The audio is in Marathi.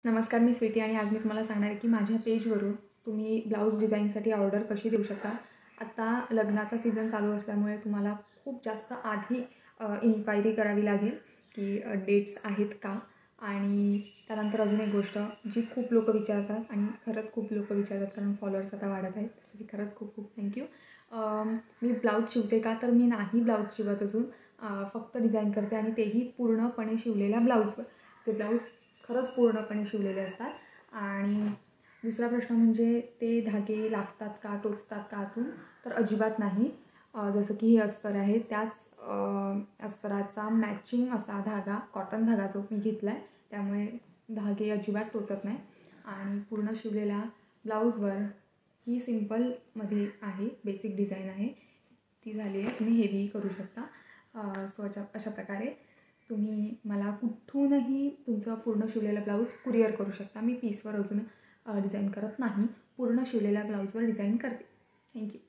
नमस्कार, मी स्वीटी आणि आज मी तुम्हाला सांगणार आहे की माझ्या पेजवरून तुम्ही ब्लाऊज डिझाईनसाठी ऑर्डर कशी देऊ शकता. आता लग्नाचा सीझन चालू असल्यामुळे तुम्हाला खूप जास्त आधी इन्क्वायरी करावी लागेल की डेट्स आहेत का. आणि त्यानंतर अजून एक गोष्ट जी खूप लोकं विचारतात आणि खरंच खूप लोकं विचारतात, कारण फॉलोअर्स आता वाढत आहेत, त्यासाठी खरंच खूप खूप थँक्यू. मी ब्लाऊज शिवते का, तर मी नाही ब्लाऊज शिवत असून फक्त डिझाईन करते आणि तेही पूर्णपणे शिवलेल्या ब्लाऊजवर. जे ब्लाऊज खरंच पूर्णपणे शिवलेले असतात. आणि दुसरा प्रश्न म्हणजे ते धागे लागतात का, टोचतात का आतून, तर अजिबात नाही. जसं की हे अस्तर आहे, त्याच अस्तराचा मॅचिंग असा धागा, कॉटन धागा जो मी घेतला आहे, त्यामुळे धागे अजिबात टोचत नाही. आणि पूर्ण शिवलेल्या ब्लाऊजवर ही सिम्पलमध्ये आहे, बेसिक डिझाईन आहे, ती झाली आहे. तुम्ही हेवीही करू शकता. सो अशा प्रकारे तुम्ही मला कुठूनही तुमचं पूर्ण शिवलेला ब्लाऊज कुरिअर करू शकता. मी पीसवर अजून डिझाईन करत नाही, पूर्ण शिवलेल्या ब्लाऊजवर डिझाईन करते. थँक्यू.